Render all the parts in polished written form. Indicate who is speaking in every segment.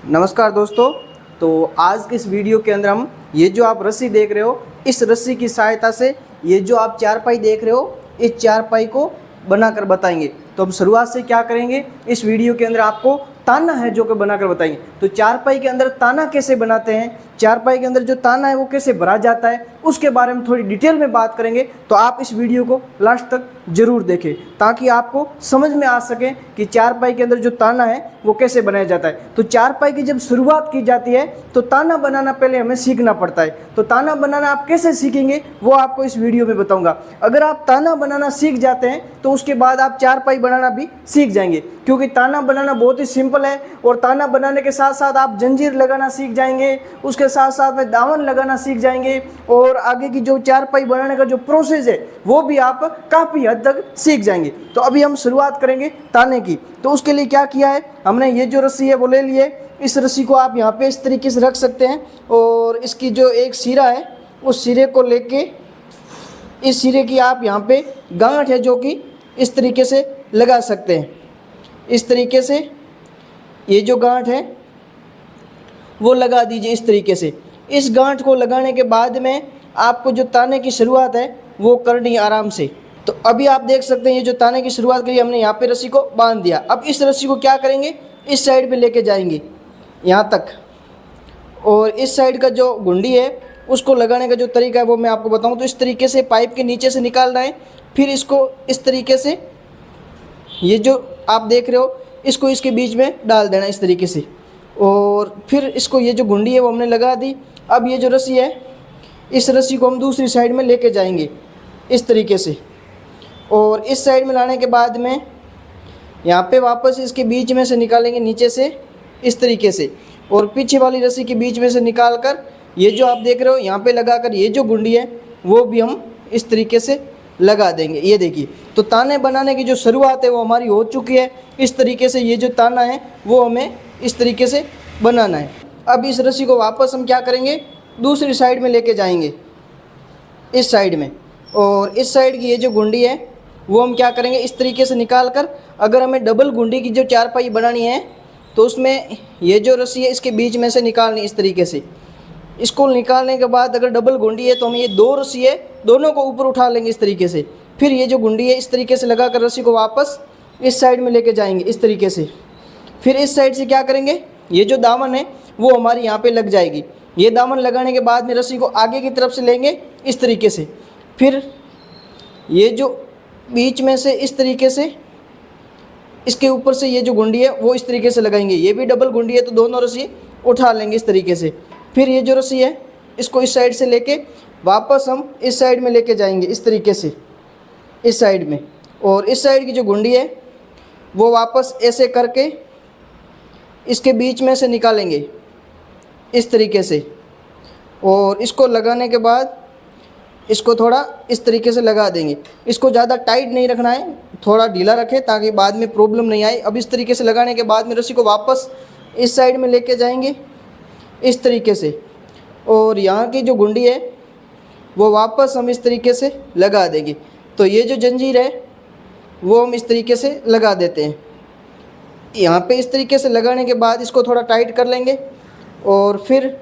Speaker 1: नमस्कार दोस्तों। तो आज के इस वीडियो के अंदर हम ये जो आप रस्सी देख रहे हो, इस रस्सी की सहायता से ये जो आप चारपाई देख रहे हो, इस चारपाई को बनाकर बताएंगे। तो हम शुरुआत से क्या करेंगे, इस वीडियो के अंदर आपको ताना है जो कि बनाकर बताएंगे। तो चारपाई के अंदर ताना कैसे बनाते हैं, चारपाई के अंदर जो ताना है वो कैसे भरा जाता है, उसके बारे में थोड़ी डिटेल में बात करेंगे। तो आप इस वीडियो को लास्ट तक ज़रूर देखें ताकि आपको समझ में आ सके कि चारपाई के अंदर जो ताना है वो कैसे बनाया जाता है। तो चारपाई की जब शुरुआत की जाती है तो ताना बनाना पहले हमें सीखना पड़ता है। तो ताना बनाना आप कैसे सीखेंगे वो आपको इस वीडियो में बताऊंगा। अगर आप ताना बनाना सीख जाते हैं तो उसके बाद आप चारपाई बनाना भी सीख जाएंगे, क्योंकि ताना बनाना बहुत ही सिंपल है। और ताना बनाने के साथ साथ आप जंजीर लगाना सीख जाएंगे, उसके साथ साथ में दामन लगाना सीख जाएंगे, और आगे की जो चारपाई बनाने का जो प्रोसेस है वो भी आप काफ़ी हद तक सीख जाएंगे। तो अभी हम शुरुआत करेंगे ताने की। तो उसके लिए क्या किया है, हमने ये जो रस्सी है वो ले ली है। इस रस्सी को आप यहाँ पे इस तरीके से रख सकते हैं, और इसकी जो एक सिरा है उस सिरे को लेके इस सिरे की आप यहाँ पे गांठ है जो कि इस तरीके से लगा सकते हैं। इस तरीके से ये जो गांठ है वो लगा दीजिए इस तरीके से। इस गांठ को लगाने के बाद में आपको जो ताने की शुरुआत है वो करनी है आराम से। तो अभी आप देख सकते हैं ये जो ताने की शुरुआत के लिए हमने यहाँ पे रस्सी को बांध दिया। अब इस रस्सी को क्या करेंगे, इस साइड पे लेके जाएंगे यहाँ तक, और इस साइड का जो गुंडी है उसको लगाने का जो तरीका है वो मैं आपको बताऊँ। तो इस तरीके से पाइप के नीचे से निकालना है, फिर इसको इस तरीके से ये जो आप देख रहे हो इसको इसके बीच में डाल देना इस तरीके से, और फिर इसको ये जो गुंडी है वो हमने लगा दी। अब ये जो रस्सी है इस रस्सी को हम दूसरी साइड में लेके जाएंगे इस तरीके से, और इस साइड में लाने के बाद में यहाँ पे वापस इसके बीच में से निकालेंगे नीचे से इस तरीके से, और पीछे वाली रस्सी के बीच में से निकाल कर ये जो आप देख रहे हो यहाँ पे लगा कर ये जो गुंडी है वो भी हम इस तरीके से लगा देंगे। ये देखिए, तो ताने बनाने की जो शुरुआत है वो हमारी हो चुकी है। इस तरीके से ये जो ताना है वो हमें इस तरीके से बनाना है। अब इस रस्सी को वापस हम क्या करेंगे, दूसरी साइड में लेके जाएंगे इस साइड में, और इस साइड की ये जो गुंडी है वो हम क्या करेंगे इस तरीके से निकाल कर, अगर हमें डबल गुंडी की जो चारपाई बनानी है तो उसमें ये जो रस्सी है इसके बीच में से निकालनी इस तरीके से। इसको निकालने के बाद अगर डबल गुंडी है तो हम ये दो रस्सी है दोनों को ऊपर उठा लेंगे इस तरीके से। फिर ये जो गुंडी है इस तरीके से लगा कर रस्सी को वापस इस साइड में लेके जाएंगे इस तरीके से। फिर इस साइड से क्या करेंगे, ये जो दामन है वो हमारी यहाँ पे लग जाएगी। ये दामन लगाने के बाद में रस्सी को आगे की तरफ से लेंगे इस तरीके से। फिर ये जो बीच में से इस तरीके से इसके ऊपर से ये जो गुंडी है वो इस तरीके से लगाएंगे। ये भी डबल गुंडी है तो दोनों रस्सी उठा लेंगे इस तरीके से। फिर ये जो रस्सी है इसको इस साइड से लेके वापस हम इस साइड में लेके जाएंगे इस तरीके से इस साइड में, और इस साइड की जो गुंडी है वो वापस ऐसे करके इसके बीच में से निकालेंगे इस तरीके से, और इसको लगाने के बाद इसको थोड़ा इस तरीके से लगा देंगे। इसको ज़्यादा टाइट नहीं रखना है, थोड़ा ढीला रखें ताकि बाद में प्रॉब्लम नहीं आए। अब इस तरीके से लगाने के बाद में रस्सी को वापस इस साइड में लेके जाएंगे इस तरीके से, और यहाँ की जो गुंडी है वो वापस हम इस तरीके से लगा देंगे। तो ये जो जंजीर है वो हम इस तरीके से लगा देते हैं। यहाँ पे इस तरीके से लगाने के बाद इसको थोड़ा टाइट कर लेंगे, और फिर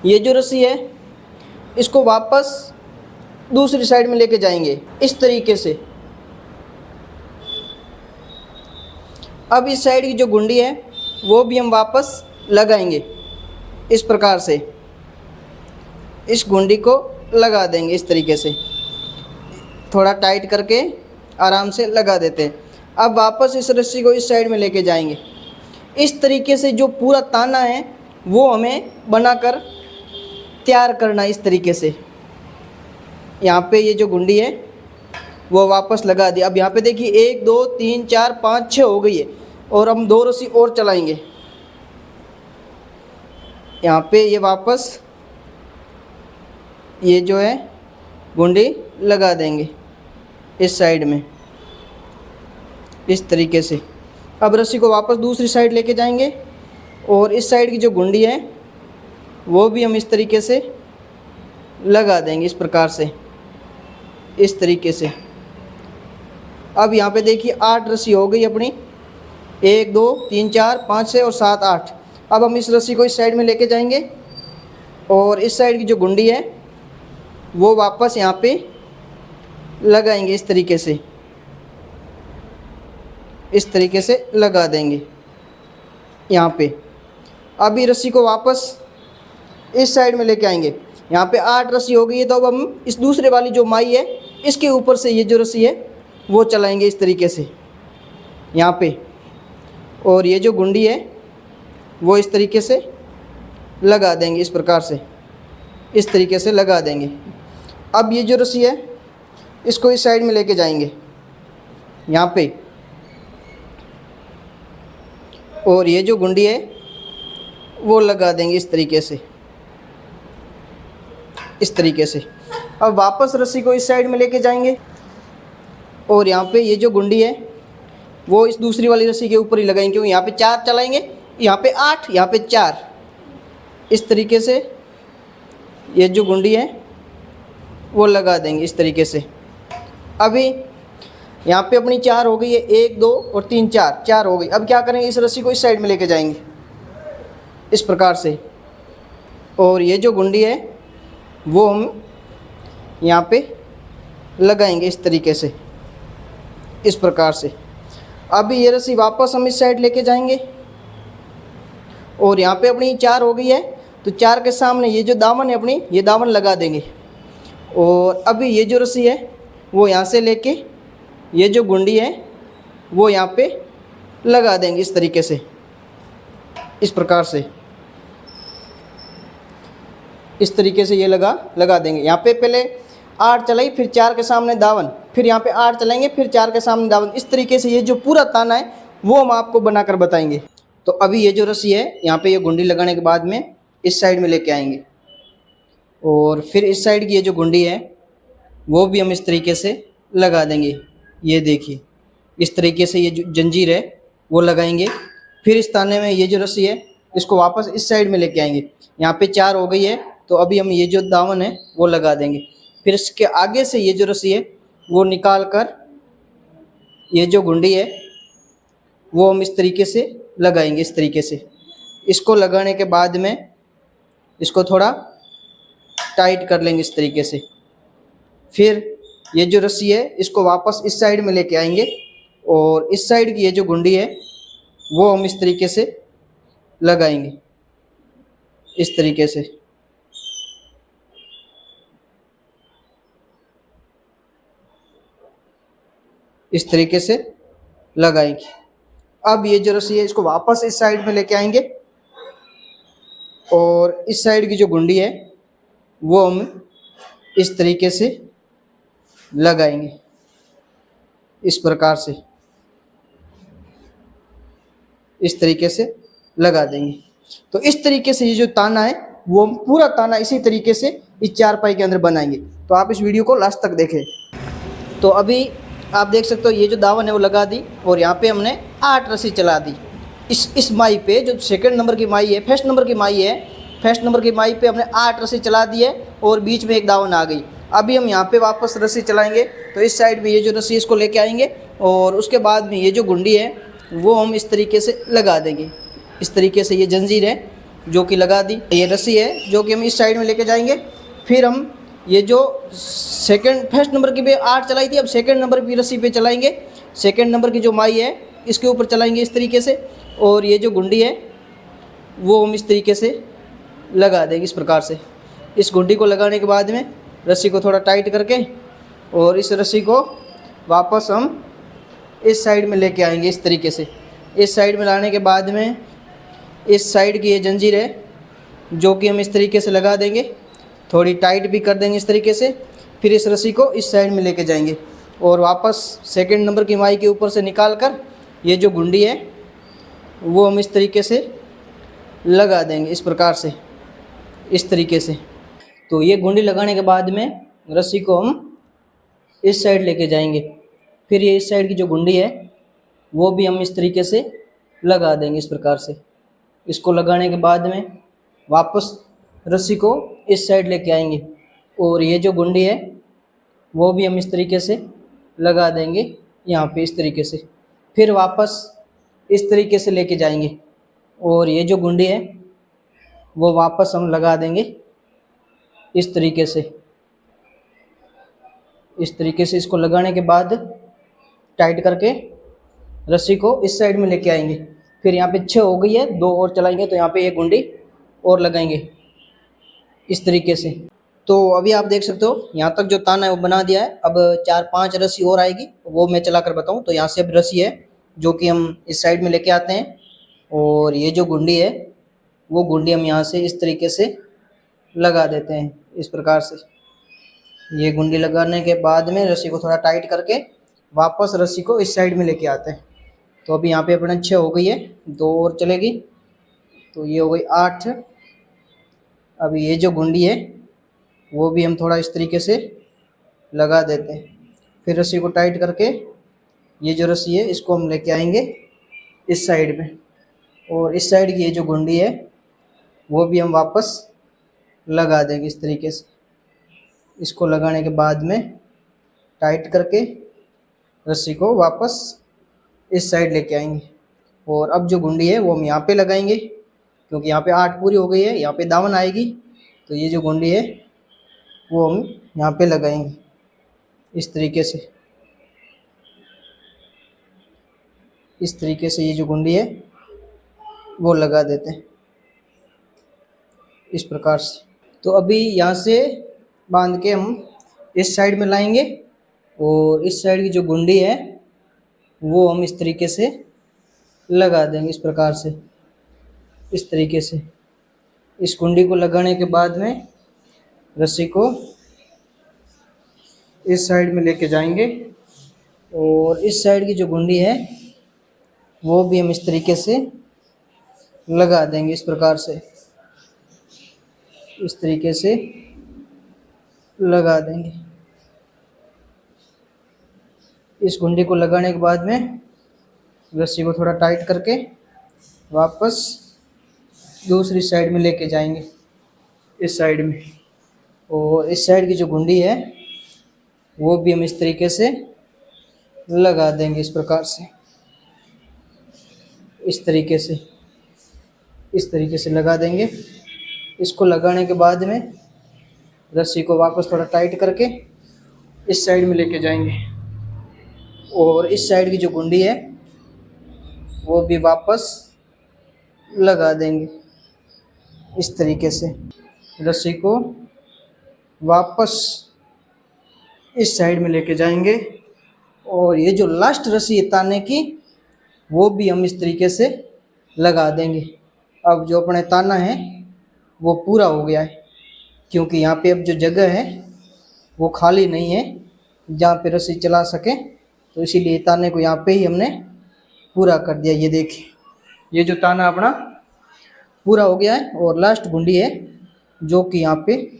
Speaker 1: ये जो रस्सी है इसको वापस दूसरी साइड में लेके जाएंगे इस तरीके से। अब इस साइड की जो गुंडी है वो भी हम वापस लगाएंगे इस प्रकार से। इस गुंडी को लगा देंगे इस तरीके से, थोड़ा टाइट करके आराम से लगा देते हैं। अब वापस इस रस्सी को इस साइड में लेके जाएंगे। इस तरीके से जो पूरा ताना है वो हमें बनाकर तैयार करना इस तरीके से। यहाँ पे ये जो गुंडी है वो वापस लगा दी। अब यहाँ पे देखिए 1 2 3 4 5 6 हो गई है, और हम 2 रस्सी और चलाएंगे। यहाँ पे ये वापस ये जो है गुंडी लगा देंगे इस साइड में इस तरीके से। अब रस्सी को वापस दूसरी साइड लेके जाएंगे, और इस साइड की जो गुंडी है वो भी हम इस तरीके से लगा देंगे इस प्रकार से इस तरीके से। अब यहाँ पे देखिए 8 रस्सी हो गई अपनी, 1 2 3 4 5 6 और 7 8। अब हम इस रस्सी को इस साइड में लेके जाएंगे और इस साइड की जो गुंडी है वो वापस यहाँ पे लगाएंगे इस तरीके से लगा देंगे यहाँ पे। अब ये रस्सी को वापस इस साइड में लेके आएंगे। यहाँ पे 8 रस्सी हो गई है, तो अब हम इस दूसरे वाली जो माई है इसके ऊपर से ये जो रस्सी है वो चलाएंगे इस तरीके से यहाँ पे, और ये जो गुंडी है वो इस तरीके से लगा देंगे, इस प्रकार से इस तरीके से लगा देंगे। अब ये जो रस्सी है इसको इस साइड में लेके जाएंगे यहाँ पे, और ये जो गुंडी है वो लगा देंगे इस तरीके से। अब वापस रस्सी को इस साइड में लेके जाएंगे और यहाँ पे ये जो गुंडी है वो इस दूसरी वाली रस्सी के ऊपर ही लगाएंगे, क्योंकि यहाँ पे 4 चलाएंगे, यहाँ पे 8, यहाँ पे 4, इस तरीके से ये जो गुंडी है वो लगा देंगे इस तरीके से। अभी यहाँ पे अपनी 4 हो गई है, 1 2 और 3 4 हो गई। अब क्या करेंगे, इस रस्सी को इस साइड में लेके जाएंगे इस प्रकार से, और ये जो गुंडी है वो हम यहाँ पे लगाएंगे इस तरीके से, इस प्रकार से। अभी ये रस्सी वापस हम इस साइड लेके जाएंगे और यहाँ पे अपनी 4 हो गई है, तो 4 के सामने ये जो दामन है अपनी, ये दामन लगा देंगे। और अभी ये जो रस्सी है वो यहाँ से लेके ये जो गुंडी है वो यहाँ पे लगा देंगे इस तरीके से, इस प्रकार से, इस तरीके से ये लगा देंगे। यहाँ पे पहले 8 चलाई, फिर 4 के सामने दावन, फिर यहाँ पे 8 चलाएंगे, फिर 4 के सामने दावन। इस तरीके से ये जो पूरा ताना है वो हम आपको बनाकर बताएंगे। तो अभी ये जो रस्सी है यहाँ पे ये गुंडी लगाने के बाद में इस साइड में लेके आएंगे, और फिर इस साइड की ये जो गुंडी है वो भी हम इस तरीके से लगा देंगे। ये देखिए इस तरीके से ये जो जंजीर है वो लगाएंगे। फिर इस ताने में ये जो रस्सी है इसको वापस इस साइड में लेके आएंगे। यहाँ पे 4 हो गई है, तो अभी हम ये जो दामन है वो लगा देंगे। फिर इसके आगे से ये जो रस्सी है वो निकाल कर ये जो गुंडी है वो हम इस तरीके से लगाएंगे, इस तरीके से। इसको लगाने के बाद में इसको थोड़ा टाइट कर लेंगे इस तरीके से। फिर ये जो रस्सी है इसको वापस इस साइड में लेके आएंगे, और इस साइड की ये जो गुंडी है वो हम इस तरीके से लगाएंगे, इस तरीके से। इस तरीके से लगाएंगे। अब ये जो रस्सी है इसको वापस इस साइड में लेके आएंगे, और इस साइड की जो गुंडी है वो हम इस तरीके से लगाएंगे, इस प्रकार से, इस तरीके से लगा देंगे। तो इस तरीके से ये जो ताना है वो हम पूरा ताना इसी तरीके से इस चारपाई के अंदर बनाएंगे। तो आप इस वीडियो को लास्ट तक देखें। तो अभी आप देख सकते हो ये जो दावन है वो लगा दी, और यहाँ पे हमने 8 रस्सी चला दी इस माई पे, जो सेकंड नंबर की माई है, फर्स्ट नंबर की माई है, फर्स्ट नंबर की माई पे हमने 8 रस्सी चला दी है, और बीच में एक दावन आ गई। अभी हम यहाँ पे वापस रस्सी चलाएंगे, तो इस साइड में ये जो रस्सी इसको लेके आएंगे, और उसके बाद में ये जो गुंडी है वो हम इस तरीके से लगा देंगे। इस तरीके से ये जंजीर है जो कि लगा दी, ये रस्सी है जो कि हम इस साइड में लेके जाएंगे। फिर हम ये जो फर्स्ट नंबर की पे 8 चलाई थी, अब सेकंड नंबर की रस्सी पे चलाएंगे। सेकंड नंबर की जो माई है इसके ऊपर चलाएंगे इस तरीके से, और ये जो गुंडी है वो हम इस तरीके से लगा देंगे, इस प्रकार से। इस गुंडी को लगाने के बाद में रस्सी को थोड़ा टाइट करके, और इस रस्सी को वापस हम इस साइड में लेके आएंगे इस तरीके से। इस साइड में लाने के बाद में इस साइड की ये जंजीर है जो कि हम इस तरीके से लगा देंगे, थोड़ी टाइट भी कर देंगे इस तरीके से। फिर इस रस्सी को इस साइड में लेके जाएंगे, और वापस सेकंड नंबर की माई के ऊपर से निकाल कर ये जो गुंडी है वो हम इस तरीके से लगा देंगे, इस प्रकार से, इस तरीके से। तो ये गुंडी लगाने के बाद में रस्सी को हम इस साइड लेके जाएंगे। फिर ये इस साइड की जो गुंडी है वो भी हम इस तरीके से लगा देंगे, इस प्रकार से। इसको लगाने के बाद में वापस रस्सी को इस साइड लेके आएंगे, और ये जो गुंडी है वो भी हम इस तरीके से लगा देंगे यहाँ पे, इस तरीके से। फिर वापस इस तरीके से लेके जाएंगे, और ये जो गुंडी है वो वापस हम लगा देंगे इस तरीके से। इस तरीके से इसको लगाने के बाद टाइट करके रस्सी को इस साइड में लेके आएंगे। फिर यहाँ पे 6 हो गई है, 2 और चलाएंगे तो यहाँ पे एक गुंडी और लगाएंगे इस तरीके से। तो अभी आप देख सकते हो यहाँ तक जो ताना है वो बना दिया है। अब 4-5 रस्सी और आएगी, वो मैं चला कर बताऊँ। तो यहाँ से अब रस्सी है जो कि हम इस साइड में लेके आते हैं, और ये जो गुंडी है वो गुंडी हम यहाँ से इस तरीके से लगा देते हैं इस प्रकार से। ये गुंडी लगाने के बाद में रस्सी को थोड़ा टाइट करके वापस रस्सी को इस साइड में लेके आते हैं। तो अभी यहाँ पे अपने 6 हो गई है, 2 और चलेगी तो ये हो गई 8। अभी ये जो गुंडी है वो भी हम थोड़ा इस तरीके से लगा देते हैं। फिर रस्सी को टाइट करके ये जो रस्सी है इसको हम लेके आएंगे इस साइड में, और इस साइड की ये जो गुंडी है वो भी हम वापस लगा देंगे इस तरीके से। इसको लगाने के बाद में टाइट करके रस्सी को वापस इस साइड लेके आएंगे, और अब जो गुंडी है वो हम यहाँ पे लगाएंगे क्योंकि यहाँ पे 8 पूरी हो गई है, यहाँ पे दामन आएगी। तो ये जो गुंडी है वो हम यहाँ पे लगाएंगे इस तरीके से। इस तरीके से ये जो गुंडी है वो लगा देते हैं इस प्रकार से। तो अभी यहाँ से बांध के हम इस साइड में लाएंगे, और इस साइड की जो गुंडी है वो हम इस तरीके से लगा देंगे इस प्रकार से। इस तरीके से इस गुंडी को लगाने के बाद में रस्सी को इस साइड में लेके जाएंगे, और इस साइड की जो गुंडी है वो भी हम इस तरीके से लगा देंगे इस प्रकार से। इस तरीके से लगा देंगे। इस गुंडी को लगाने के बाद में रस्सी को थोड़ा टाइट करके वापस दूसरी साइड में लेके जाएंगे इस साइड में, और इस साइड की जो गुंडी है वो भी हम इस तरीके से लगा देंगे इस प्रकार से। इस तरीके से लगा देंगे। इसको लगाने के बाद में रस्सी को वापस थोड़ा टाइट करके इस साइड में लेके जाएंगे, और इस साइड की जो गुंडी है वो भी वापस लगा देंगे इस तरीके से। रस्सी को वापस इस साइड में लेके जाएंगे, और ये जो लास्ट रस्सी है ताने की वो भी हम इस तरीके से लगा देंगे। अब जो अपने ताना है वो पूरा हो गया है, क्योंकि यहाँ पे अब जो जगह है वो खाली नहीं है जहाँ पे रस्सी चला सके, तो इसीलिए ताने को यहाँ पे ही हमने पूरा कर दिया। ये देखिए ये जो ताना अपना पूरा हो गया है, और लास्ट गुंडी है जो कि यहाँ पे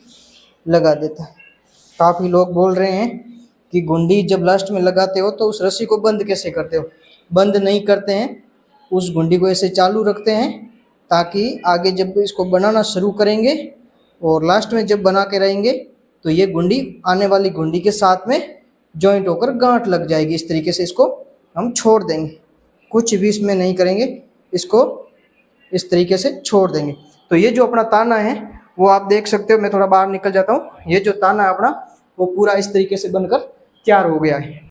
Speaker 1: लगा देता है। काफ़ी लोग बोल रहे हैं कि गुंडी जब लास्ट में लगाते हो तो उस रस्सी को बंद कैसे करते हो। बंद नहीं करते हैं, उस गुंडी को ऐसे चालू रखते हैं ताकि आगे जब इसको बनाना शुरू करेंगे और लास्ट में जब बना के रहेंगे तो ये गुंडी आने वाली गुंडी के साथ में जॉइंट होकर गांठ लग जाएगी। इस तरीके से इसको हम छोड़ देंगे, कुछ भी इसमें नहीं करेंगे, इसको इस तरीके से छोड़ देंगे। तो ये जो अपना ताना है वो आप देख सकते हो। मैं थोड़ा बाहर निकल जाता हूँ। ये जो ताना है अपना वो पूरा इस तरीके से बनकर तैयार हो गया है।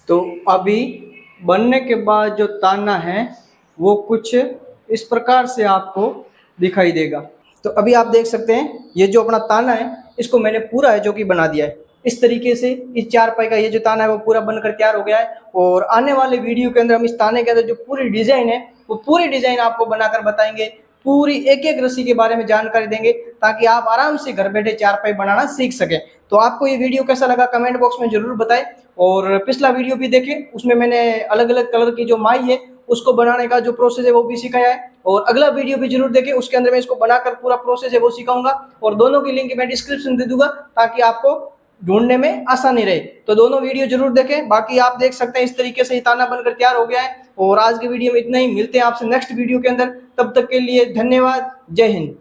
Speaker 1: तो अभी बनने के बाद जो ताना है वो कुछ इस प्रकार से आपको दिखाई देगा। तो अभी आप देख सकते हैं ये जो अपना ताना है इसको मैंने पूरा है जो कि बना दिया है इस तरीके से। इस चारपाई का ये जो ताना है वो पूरा बनकर तैयार हो गया है, और आने वाले वीडियो के अंदर हम इस ताने के अंदर जो पूरी डिजाइन है वो पूरी डिजाइन आपको बनाकर बताएंगे। पूरी एक एक रस्सी के बारे में जानकारी देंगे ताकि आप आराम से घर बैठे चारपाई बनाना सीख सकें। तो आपको ये वीडियो कैसा लगा कमेंट बॉक्स में जरूर बताएं, और पिछला वीडियो भी देखें, उसमें मैंने अलग अलग कलर की जो माई है उसको बनाने का जो प्रोसेस है वो भी सिखाया है। और अगला वीडियो भी जरूर देखें, उसके अंदर मैं इसको बनाकर पूरा प्रोसेस है वो सिखाऊंगा, और दोनों की लिंक मैं डिस्क्रिप्शन दे दूंगा ताकि आपको ढूंढने में आसानी रहे। तो दोनों वीडियो जरूर देखें। बाकी आप देख सकते हैं इस तरीके से ताना बनकर तैयार हो गया है। और आज की वीडियो में इतना ही, मिलते हैं आपसे नेक्स्ट वीडियो के अंदर। तब तक के लिए धन्यवाद। जय हिंद।